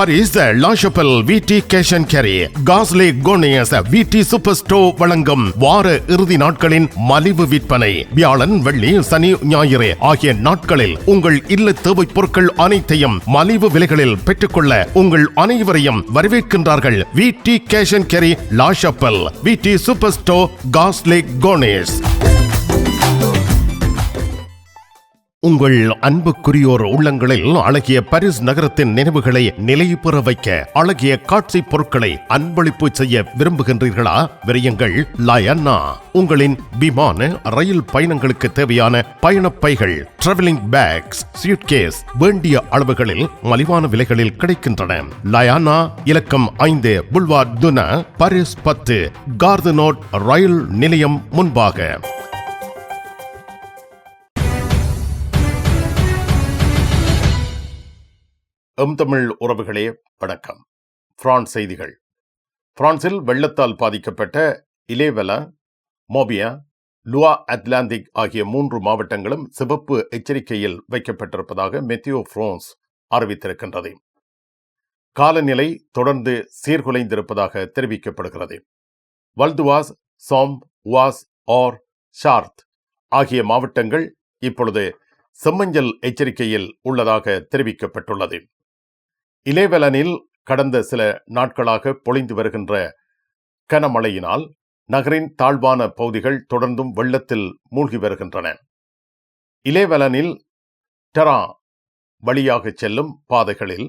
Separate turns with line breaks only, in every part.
Paris லா ஷாப்பெல் விடி cash and carry காஸ்லே கோனியஸ் விடி super store வழங்கும் வார இறுதி நாட்களின் மலிவு விற்பனை. வியாழன், வெள்ளி, சனி, ஞாயிறு ஆகிய நாட்களில் உங்கள் இல்ல தேவை பொருட்கள் அனைத்தையும் மலிவு விலைகளில் பெற்றுக்கொள்ள உங்கள் அனைவரையும் வரவேற்கின்றார்கள். விடி கேஷ் அண்ட் கேரி, லா ஷாப்பெல், விடி சூப்பர் ஸ்டோர், காஸ்லே கோனியஸ். உங்கள் அன்புக்குரியோர் உள்ளங்களில் அழகிய பாரிஸ் நகரத்தின் நினைவுகளை நிலைபெற வைக்க அழகிய காட்சி பொருட்களை அன்பளிப்பு செய்ய விரும்புகின்றீர்களா? விரையுங்கள் லயன்னா. உங்களின் விமான, ரயில் பயணங்களுக்கு தேவையான பயணப்பைகள், டிராவலிங் பேக்ஸ், சூட்கேஸ் வேண்டிய அளவுகளில் மலிவான விலைகளில் கிடைக்கின்றன. லயானா, இலக்கம் 5, புல்வார்ட் துனா, பாரிஸ் 10, கார்தனோட் ரயில் நிலையம் முன்பாக. தமிழ் உறவுகளே வணக்கம். பிரான்ஸ் செய்திகள். பிரான்சில் வெள்ளத்தால் பாதிக்கப்பட்ட இலேவெலா, மோபியா, லுவா அட்லாந்திக் ஆகிய 3 மாவட்டங்களும் சிவப்பு எச்சரிக்கையில் வைக்கப்பட்டிருப்பதாக மெத்தியோ பிரான்ஸ் அறிவித்திருக்கின்றது. காலநிலை தொடர்ந்து சீர்குலைந்திருப்பதாக தெரிவிக்கப்படுகிறது. வல்துவாஸ், சோம், வாஸ், ஆர், ஷார்த் ஆகிய மாவட்டங்கள் இப்பொழுது செம்மஞ்சள் எச்சரிக்கையில் உள்ளதாக தெரிவிக்கப்பட்டுள்ளது. இலேவெலனில் கடந்த சில நாட்களாக பொழிந்து வருகின்ற கனமழையினால் நகரின் தாழ்வான பகுதிகள் தொடர்ந்தும் வெள்ளத்தில் மூழ்கி வருகின்றன. இலேவெலனில் டெரா வழியாக செல்லும் பாதைகளில்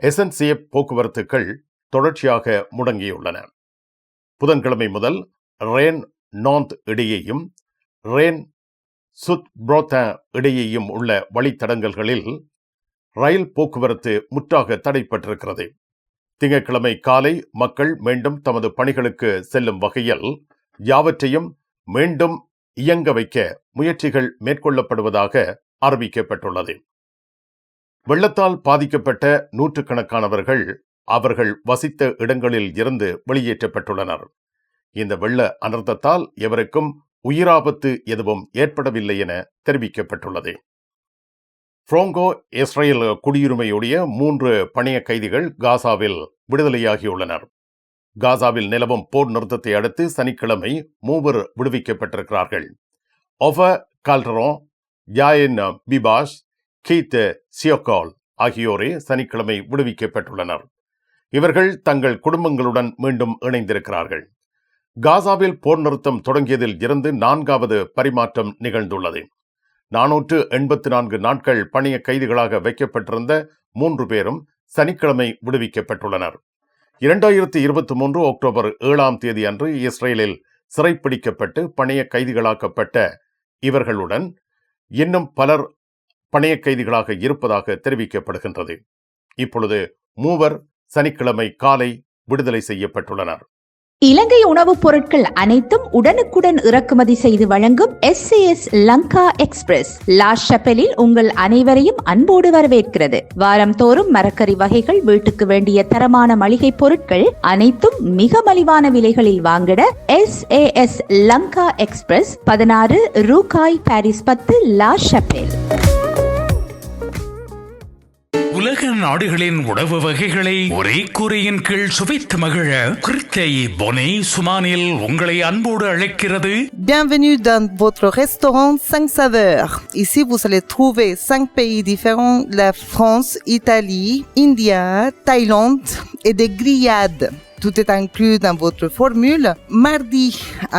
எஸ்என்சிஎஃப் போக்குவரத்துகள் தொடர்ச்சியாக முடங்கியுள்ளன. புதன்கிழமை முதல் ரேன் நாந்த் இடையேயும் ரேன் சுத் புரோத்தா இடையேயும் உள்ள வழித்தடங்கல்களில் ரயில் போக்குவரத்து முற்றாக தடைப்பட்டிருக்கிறது. திங்கட்கிழமை காலை மக்கள் மீண்டும் தமது பணிகளுக்கு செல்லும் வகையில் யாவற்றையும் மீண்டும் இயங்க வைக்க முயற்சிகள் மேற்கொள்ளப்படுவதாக அறிவிக்கப்பட்டுள்ளது. வெள்ளத்தால் பாதிக்கப்பட்ட நூற்றுக்கணக்கானவர்கள் அவர்கள் வசித்த இடங்களில் இருந்து வெளியேற்றப்பட்டுள்ளனர். இந்த வெள்ள அனர்த்தத்தால் எவருக்கும் உயிராபத்து எதுவும் ஏற்படவில்லை என தெரிவிக்கப்பட்டுள்ளது. பிராங்கோ இஸ்ரேல் குடியுரிமையுடைய 3 பணைய கைதிகள் காசாவில் விடுதலையாகியுள்ளனர். காசாவில் நிலவும் போர் நிறுத்தத்தை அடுத்து சனிக்கிழமை 3 விடுவிக்கப்பட்டிருக்கிறார்கள். ஒஃப கால்டரோன், யாயன் பிபாஷ், கீத் சியோகால் ஆகியோரே சனிக்கிழமை விடுவிக்கப்பட்டுள்ளனர். இவர்கள் தங்கள் குடும்பங்களுடன் மீண்டும் இணைந்திருக்கிறார்கள். காசாவில் போர் நிறுத்தம் தொடங்கியதில் இருந்து 4வது பரிமாற்றம் நிகழ்ந்துள்ளது. 484 நாட்கள் பணைய கைதிகளாக வைக்கப்பட்டிருந்த 3 பேரும் சனிக்கிழமை விடுவிக்கப்பட்டுள்ளனர். 2023 அக்டோபர் 7 அன்று இஸ்ரேலில் சிறைப்பிடிக்கப்பட்டு பணைய கைதிகளாக்கப்பட்ட இவர்களுடன் இன்னும் பலர் பணைய கைதிகளாக இருப்பதாக தெரிவிக்கப்படுகின்றது. இப்பொழுது 3 சனிக்கிழமை காலை விடுதலை செய்யப்பட்டுள்ளனர்.
இலங்கை உணவுப் பொருட்கள் அனைத்தும் உடனுக்குடன் இறக்குமதி செய்து வழங்கும் SAS லங்கா எக்ஸ்பிரஸ் லா ஷாப்பெலில் உங்கள் அனைவரையும் அன்போடு வரவேற்கிறது. வாரம் தோறும் மரக்கறி வகைகள், வீட்டுக்கு வேண்டிய தரமான மளிகை பொருட்கள் அனைத்தும் மிக மலிவான விலைகளில் வாங்கிட SAS லங்கா எக்ஸ்பிரஸ் 16 ரூகாய், பாரிஸ் 10, லா ஷாப்பெல்.
உலக நாடுகளின் உணவு வகைகளை ஒரே கூரையின் கீழ் சுவைத்து மகிழ கிருத்தை பொனே சுமானில் உங்களை அன்போடு அழைக்கிறது.
Bienvenue dans votre restaurant 5 saveurs. Ici vous allez trouver 5 pays différents, la France, Italie, India, Thaïlande et des grillades. Tout est inclus dans votre formule. Mardi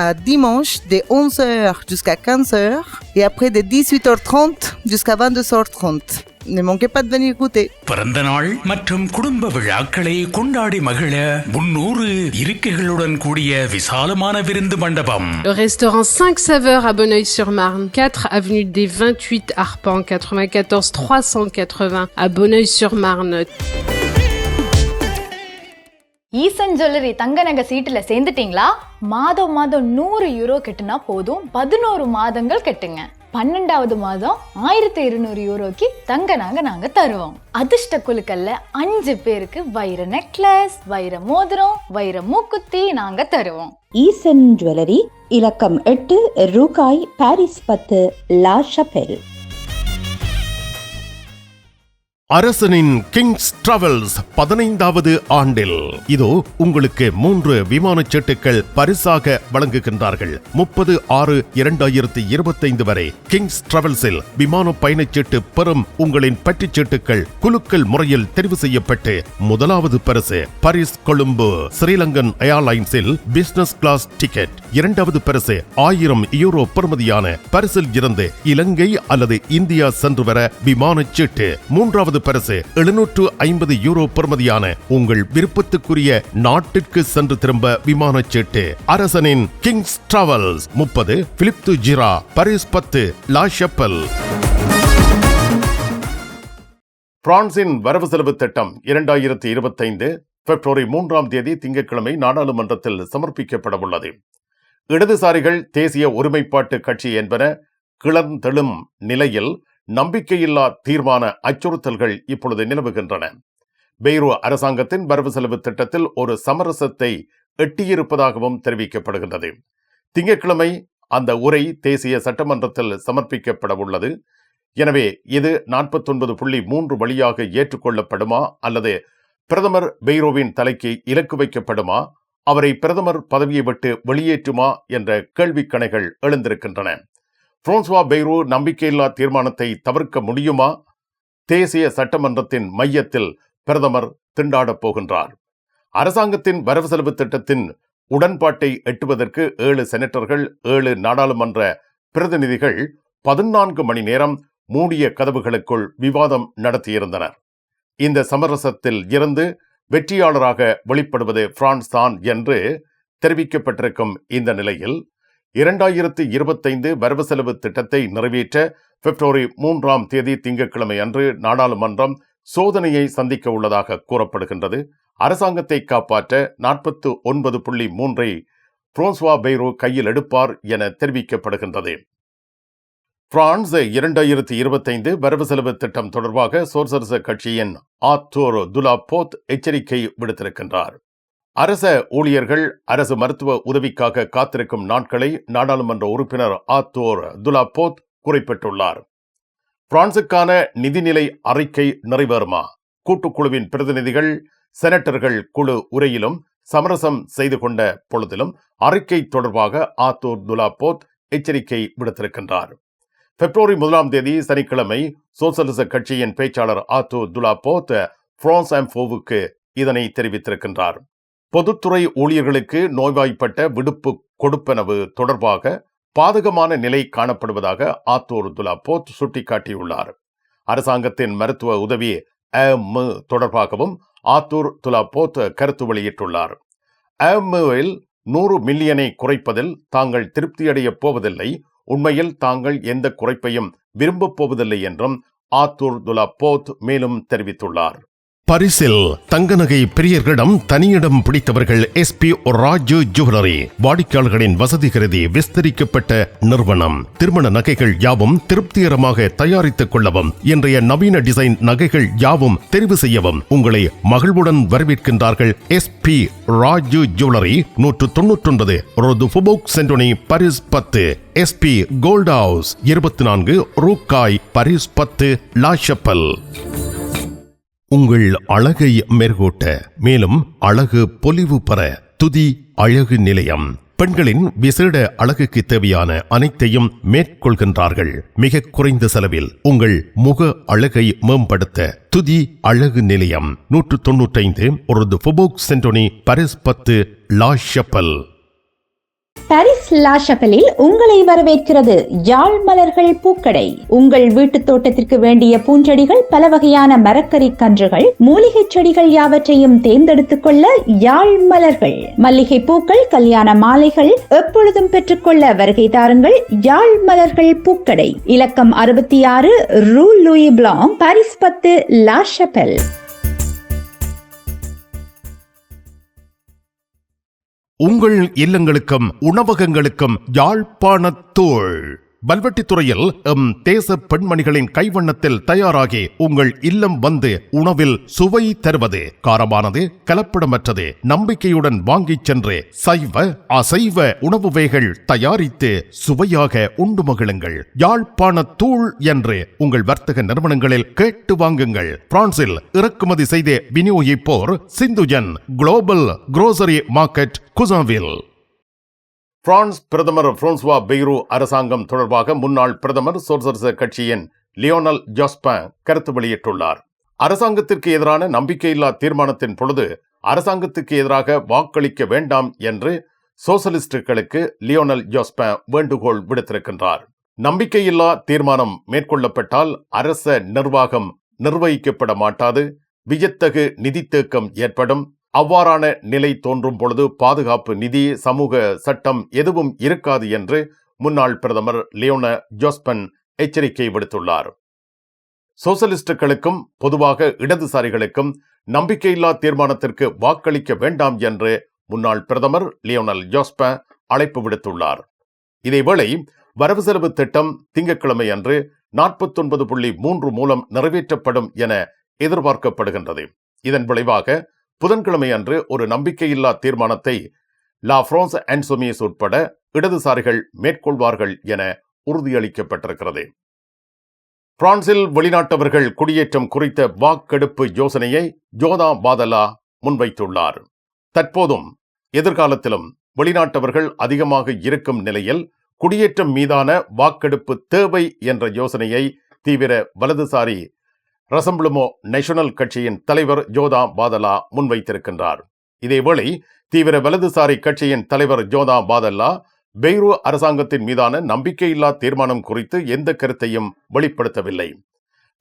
à dimanche, de 11h jusqu'à 15h et après de 18h30 jusqu'à 22h30. Ne manquez pas de venir goûter.
பிறந்த நாள் மற்றும் குடும்ப விழாக்களை கொண்டாடி மகிழ 300 இருக்கைகளுடன் கூடிய விசாலமான விருந்து மண்டபம்.
Le restaurant 5 saveurs à Bonneuil-sur-Marne, 4 avenue des 28 Arpents, 94 380 à Bonneuil-sur-Marne.
ஈசன் ஜுவல்லரி தங்க நகை சீட்டுல சேர்ந்துட்டீங்களா? மாதம் 100 யூரோ கட்டுனா போதும், 11 மாதங்கள் கட்டுங்க. 12வது மாதம் 1200 யூரோக்கு தங்க நகை நாங்க தருவோம். அதிர்ஷ்ட குலுக்கல்ல 5 பேருக்கு வைர நெக்லஸ், வைர மோதிரம், வைர மூக்குத்தி நாங்க தருவோம்.
ஈசன் ஜுவல்லரி, இலக்கம் 8 ரூகாய், பாரிஸ் 10, லா ஷாப்பெல்.
அரசனின் கிங்ஸ் டிராவல்ஸ் 15வது ஆண்டில் இதோ உங்களுக்கு 3 விமானச் சீட்டுகள் பரிசாக வழங்குகின்றார்கள். 30/6/2025 வரை கிங்ஸ் டிராவல்ஸில் விமான பயணச்சீட்டு பெறும் உங்களின் பற்றுச் சீட்டுகள் குலுக்கல் முறையில் தெரிவு செய்யப்பட்டு முதலாவது பரிசு பாரிஸ் கொழும்பு ஸ்ரீலங்கன் ஏர்லைன்ஸில் பிசினஸ் கிளாஸ் டிக்கெட், இரண்டாவது பரிசு 1000 யூரோ பெறுமதியான பரிசில் இருந்து இலங்கை அல்லது இந்தியா சென்று வர விமானச் சீட்டு, மூன்றாவது பரிசு 750 யூரோ பெறுமதியான உங்கள் விருப்பத்துக்குரிய நாட்டிற்கு சென்று திரும்ப விமானச் சீட்டு. அரசனின் கிங்ஸ் டிராவல்ஸ் 30 பிலிப் து ஜிரா, பாரிஸ் 10, லா ஷப்பல். பிரான்சின் வரவு செலவு திட்டம் 2025 பிப்ரவரி 3ஆம் தேதி திங்கட்கிழமை நாடாளுமன்றத்தில் சமர்ப்பிக்கப்பட உள்ளது. இடதுசாரிகள் தேசிய ஒருமைப்பாட்டு கட்சி என்பன கிளர்ந்தெழும் நிலையில் நம்பிக்கையில்லா தீர்மான அச்சுறுத்தல்கள் இப்பொழுது நிலவுகின்றன. பெய்ரோ அரசாங்கத்தின் வரவு செலவு திட்டத்தில் ஒரு சமரசத்தை எட்டியிருப்பதாகவும் தெரிவிக்கப்படுகின்றது. திங்கட்கிழமை அந்த உரை தேசிய சட்டமன்றத்தில் சமர்ப்பிக்கப்பட உள்ளது. எனவே இது 49.3 வழியாக ஏற்றுக்கொள்ளப்படுமா அல்லது பிரதமர் பெய்ரோவின் தலைக்கு இலக்கு வைக்கப்படுமா, அவரை பிரதமர் பதவியை விட்டு வெளியேற்றுமா என்ற கேள்விக்கணைகள் எழுந்திருக்கின்றன. பிரான்சுவா பெய்ரோ நம்பிக்கையில்லா தீர்மானத்தை தவிர்க்க முடியுமா? தேசிய சட்டமன்றத்தின் மையத்தில் பிரதமர் திண்டாடப் போகின்றார். அரசாங்கத்தின் வரவு செலவு திட்டத்தின் உடன்பாட்டை எட்டுவதற்கு 7 செனட்டர்கள், 7 நாடாளுமன்ற பிரதிநிதிகள் 14 மணி நேரம் மூடிய கதவுகளுக்குள் விவாதம் நடத்தியிருந்தனர். இந்த சமரசத்தில் இருந்து வெற்றியாளராக வெளிப்படுவது பிரான்ஸ் தான் என்று தெரிவிக்கப்பட்டிருக்கும் இந்த நிலையில் 2025 வரவு செலவு திட்டத்தை நிறைவேற்ற பிப்ரவரி 3ஆம் தேதி திங்கட்கிழமை அன்று நாடாளுமன்றம் சோதனையை சந்திக்க உள்ளதாக கூறப்படுகின்றது. அரசாங்கத்தை காப்பாற்ற 49.3 பிரான்சுவா பெய்ரோ கையில் எடுப்பார் என தெரிவிக்கப்படுகின்றது. பிரான்ஸ் 2025 வரவு செலவு திட்டம் தொடர்பாக சோசலிச கட்சியின் ஆர்தூர் துலாபோத் எச்சரிக்கை விடுத்திருக்கின்றார். அரச ஊழியர்கள் அரசு மருத்துவ உதவிக்காக காத்திருக்கும் நாட்களை நாடாளுமன்ற உறுப்பினர் ஆர்தூர் துலாபோத் குறிப்பிட்டுள்ளார். பிரான்சுக்கான நிதிநிலை அறிக்கை நிறைவேறுமா? கூட்டுக்குழுவின் பிரதிநிதிகள் செனட்டர்கள் குழு உரையிலும் சமரசம் செய்து கொண்ட பொழுதிலும் அறிக்கை தொடர்பாக ஆர்தூர் துலாபோத் எச்சரிக்கை விடுத்திருக்கின்றார். பிப்ரவரி 1ஆம் தேதி சனிக்கிழமை சோசலிச கட்சியின் பேச்சாளர் ஆர்தூர் துலாபோத் பிரான்ஸ் இன்ஃபோவுக்கு இதனை தெரிவித்திருக்கின்றார். பொதுத்துறை ஊழியர்களுக்கு நோய்வாய்ப்பட்ட விடுப்பு கொடுப்பனவு தொடர்பாக பாதகமான நிலை காணப்படுவதாக ஆர்தூர் துலாபோத் சுட்டிக்காட்டியுள்ளார். அரசாங்கத்தின் மருத்துவ உதவி தொடர்பாகவும் ஆர்தூர் துலாபோத் கருத்து வெளியிட்டுள்ளார். ல் 100 மில்லியனை குறைப்பதில் தாங்கள் திருப்தியடைய போவதில்லை, உண்மையில் தாங்கள் எந்த குறைப்பையும் விரும்பப் போவதில்லை என்றும் ஆர்தூர் துலாபோத் மேலும் தெரிவித்துள்ளார். பரிசில் தங்க நகை பிரியர்களிடம் தனியிடம் பிடித்தவர்கள் SP ராஜு ஜுவல்லரி. வாடிக்கையாளர்களின் வசதி கருதி விஸ்தரிக்கப்பட்ட நிறுவனம். திருமண நகைகள் யாவும் திருப்திகரமாக தயாரித்துக் கொள்ளவும், இன்றைய நவீன டிசைன் நகைகள் யாவும் தெரிவு செய்யவும் உங்களை மகிழ்வுடன் வரவேற்கின்றார்கள். SP ராஜு ஜுவல்லரி, 199 ரோது ஃபுபோக் சென்டோனி, பாரிஸ் 10. SP கோல்ட் ஹவுஸ், 24 ரூகாய், பாரிஸ் 10, லா ஷப்பல். உங்கள் அழகை மெருகூட்ட, மேலும் அழகு பொலிவு பெற துதி அழகு நிலையம். பெண்களின் விசேட அழகுக்கு தேவையான அனைத்தையும் மேற்கொள்கின்றார்கள். மிக குறைந்த செலவில் உங்கள் முக அழகை மேம்படுத்த துதி அழகு நிலையம், 195 ஒரு ஃபுபோக் சென்டோனி, பாரிஸ் 10, லா ஷப்பல்.
பாரிஸ் லா ஷப்பலில் உங்களை வரவேற்கிறது யாழ் மலர்கள் பூக்கடை. உங்கள் வீட்டு தோட்டத்திற்கு வேண்டிய பூஞ்செடிகள், பல வகையான மரக்கறி கன்றுகள், மூலிகை செடிகள் யாவற்றையும் தேர்ந்தெடுத்துக் கொள்ள யாழ் மலர்கள். மல்லிகை பூக்கள், கல்யாண மாலைகள் எப்பொழுதும் பெற்றுக்கொள்ள வருகை தாருங்கள் யாழ் மலர்கள் பூக்கடை. இலக்கம் 66 ரூ Louis Blanc, Paris 10, La Chapelle.
உங்கள் இல்லங்களுக்கும் உணவகங்களுக்கும் யாழ்ப்பாணத்தூள் வல்வெட்டித்துறையில் தேச பெண்மணிகளின் கைவண்ணத்தில் தயாராகி உங்கள் இல்லம் வந்து உணவில் சுவை தருவது, காரமானது கலப்படமற்றது, நம்பிக்கையுடன் வாங்கிச் சென்று சைவ அசைவ உணவு வகைகள் தயாரித்து சுவையாக உண்டு மகிழுங்கள். யாழ்ப்பாண தூள் என்று உங்கள் வர்த்தக நிறுவனங்களில் கேட்டு வாங்குங்கள். பிரான்சில் இறக்குமதி செய்து விநியோகிப்போர் சிந்துஜன் குளோபல் குரோசரி மார்க்கெட், குசாவில். பிரான்ஸ் பிரதமர் பிரான்சுவா பெய்ரோ அரசாங்கம் தொடர்பாக முன்னாள் பிரதமர் சோசலிச கட்சியின் லியோனல் ஜோஸ்பன் கருத்து வெளியிட்டுள்ளார். அரசாங்கத்திற்கு எதிரான நம்பிக்கையில்லா தீர்மானத்தின் பொழுது அரசாங்கத்துக்கு எதிராக வாக்களிக்க வேண்டாம் என்று சோசலிஸ்டுகளுக்கு லியோனல் ஜோஸ்பன் வேண்டுகோள் விடுத்திருக்கின்றார். நம்பிக்கையில்லா தீர்மானம் மேற்கொள்ளப்பட்டால் அரச நிர்வாகம் நிர்வகிக்கப்பட மாட்டாது, வியத்தகு நிதி தேக்கம் ஏற்படும். அவ்வாறான நிலை தோன்றும் பொழுது பாதுகாப்பு நிதி, சமூக சட்டம் எதுவும் இருக்காது என்று முன்னாள் பிரதமர் லியோனல் ஜோஸ்பன் எச்சரிக்கை விடுத்துள்ளார். சோசலிஸ்டுகளுக்கும் பொதுவாக இடதுசாரிகளுக்கும் நம்பிக்கையில்லா தீர்மானத்திற்கு வாக்களிக்க வேண்டாம் என்று முன்னாள் பிரதமர் லியோனல் ஜோஸ்பன் அழைப்பு விடுத்துள்ளார். இதேவேளை வரவு செலவு திட்டம் திங்கட்கிழமை அன்று 49.3 மூலம் நிறைவேற்றப்படும் என எதிர்பார்க்கப்படுகின்றது. இதன் விளைவாக புதன்கிழமை அன்று ஒரு நம்பிக்கையில்லா தீர்மானத்தை லா பிரான்ஸ் இன்சோமியஸ் உட்பட இடதுசாரிகள் மேற்கொள்வார்கள் என உறுதியளிக்கப்பட்டிருக்கிறது. பிரான்சில் வெளிநாட்டவர்கள் குடியேற்றம் குறித்த வாக்கெடுப்பு யோசனையை ஜோதா பாதலா முன்வைத்துள்ளார். தற்போதும் எதிர்காலத்திலும் வெளிநாட்டவர்கள் அதிகமாக இருக்கும் நிலையில் குடியேற்றம் மீதான வாக்கெடுப்பு தேவை என்ற யோசனையை தீவிர வலதுசாரி ரசம்பிளமோ நேஷனல் கட்சியின் தலைவர் ஜோதா பாதலா முன்வைத்திருக்கின்றார். இதேவேளை தீவிர வலதுசாரி கட்சியின் தலைவர் ஜோதா பாதலா பெய்ரோ அரசாங்கத்தின் மீதான நம்பிக்கையில்லா தீர்மானம் குறித்து எந்த கருத்தையும் வெளிப்படுத்தவில்லை.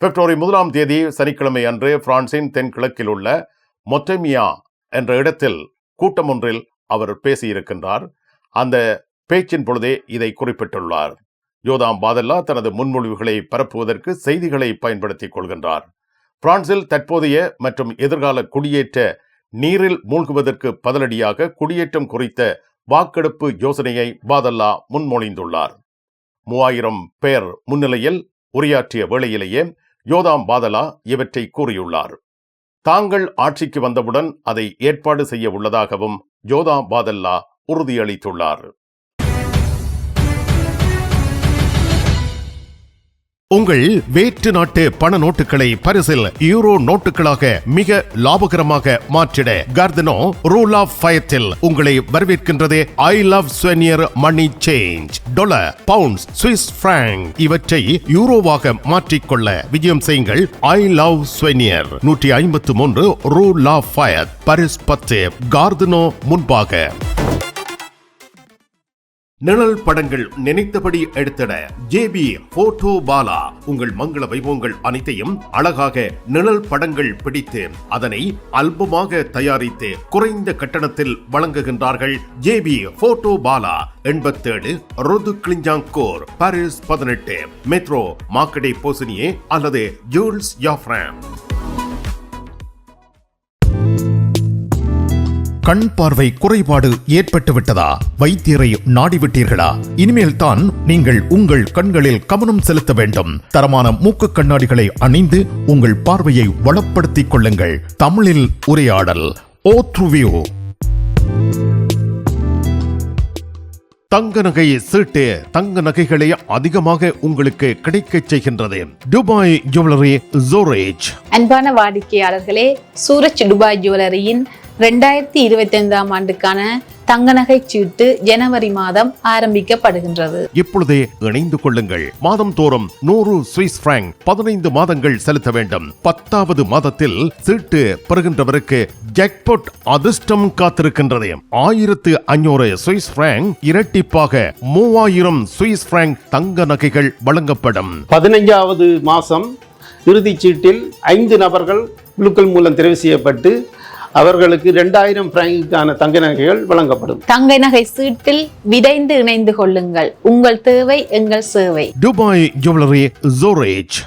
பிப்ரவரி 1ஆம் தேதி சனிக்கிழமை அன்று பிரான்சின் தென்கிழக்கில் உள்ள மொட்டெமியா என்ற இடத்தில் கூட்டம் ஒன்றில் அவர் பேசியிருக்கின்றார். அந்த பேச்சின் பொழுதே இதை குறிப்பிட்டுள்ளார். ஜோதா பாதல்லா தனது முன்மொழிவுகளை பரப்புவதற்கு செய்திகளை பயன்படுத்திக் கொள்கின்றார். பிரான்சில் தற்போதைய மற்றும் எதிர்கால குடியேற்ற நீரில் மூழ்குவதற்கு பதிலடியாக குடியேற்றம் குறித்த வாக்கெடுப்பு யோசனையை பாதல்லா முன்மொழிந்துள்ளார். 3000 பேர் முன்னிலையில் உரையாற்றிய வேளையிலேயே ஜோதா பாதலா இவற்றை கூறியுள்ளார். தாங்கள் ஆட்சிக்கு வந்தவுடன் அதை ஏற்பாடு செய்ய உள்ளதாகவும் ஜோதா பாதல்லா உறுதியளித்துள்ளார். உங்கள் வேற்று நாட்டு பண நோட்டுகளை பரிசில் யூரோ நோட்டுகளாக மிக லாபகரமாக மாற்றிட கார்தனோ ரூல் ஆஃப் ஃபயத்தில் உங்களை வரவேற்கின்றது. I love souvenir money change. Dollar, pounds, Swiss franc இவற்றை யூரோவாக மாற்றிக்கொள்ள விஜயம் செய்யுங்கள். ஐ லவ் ஸ்வெனியர் 153 ரூல் ஆஃப் ஃபயத், பாரிஸ் 10, கார்தனோ முன்பாக. நிழல் படங்கள் நினைத்தபடி எடுத்திட ஜேபி போட்டோ பாலா உங்கள் மங்கள வைபவங்கள் அனைத்தையும் அழகாக நிழல் படங்கள் பிடித்து அதனை ஆல்பமாக தயாரித்து குறைந்த கட்டணத்தில் வழங்குகின்றார்கள். ஜேபி போட்டோ பாலா 87 ரோது கிளிஞ்சாங்கோர், பாரிஸ் 18, மெட்ரோ மார்க்கெட்டை போசினியே அல்லது ஜூல்ஸ் யாஃப்ராம். கண் பார்வை குறைபாடு ஏற்பட்டு விட்டதா? வைத்தியரை நாடிவிட்டீர்களா? இனிமேல் தான் நீங்கள் உங்கள் கண்களில் கவனம் செலுத்த வேண்டும். தரமான மூக்கு கண்ணாடிகளை அணிந்து உங்கள் பார்வையை வளப்படுத்திக் கொள்ளுங்கள். தமிழில் உரையாடல் ஓத்ருவியூ. தங்க நகை சீட்டு தங்க நகைகளை அதிகமாக உங்களுக்கு கிடைக்கச் செய்கின்றது. துபாய் ஜுவல்லரி ஜோரேஜ்.
அன்பான வாடிக்கையாளர்களே, சூரஜ் துபாய் ஜுவல்லரியின் 2025ஆம் ஆண்டுக்கான தங்க நகை சீட்டு ஜனவரி மாதம் ஆரம்பிக்கப்படுகின்றது.
இப்பொழுதே இணைந்து கொள்ளுங்கள். மாதம் தோறும் 100 சுவிஸ் பிராங்க் 15 மாதங்கள் செலுத்த வேண்டும். 10வது மாதத்தில் சீட்டு பெறுகின்றவருக்கு ஜாக்பாட் அதிர்ஷ்டம் காத்திருக்கின்றது. 1500 சுவிஸ் பிராங்க் இரட்டிப்பாக 3000 சுவிஸ் பிராங்க் தங்க நகைகள் வழங்கப்படும்.
15வது மாதம் இறுதிச் சீட்டில் 5 நபர்கள் குழுக்கள் மூலம் தெரிவு செய்யப்பட்டு அவர்களுக்கு 2000 பிராங்குக்கான தங்க நகைகள் வழங்கப்படும்.
தங்க நகை சீட்டில் விரைந்து இணைந்து கொள்ளுங்கள். உங்கள் தேவை எங்கள் சேவை.
Dubai jewellery ஜோரேஜ்.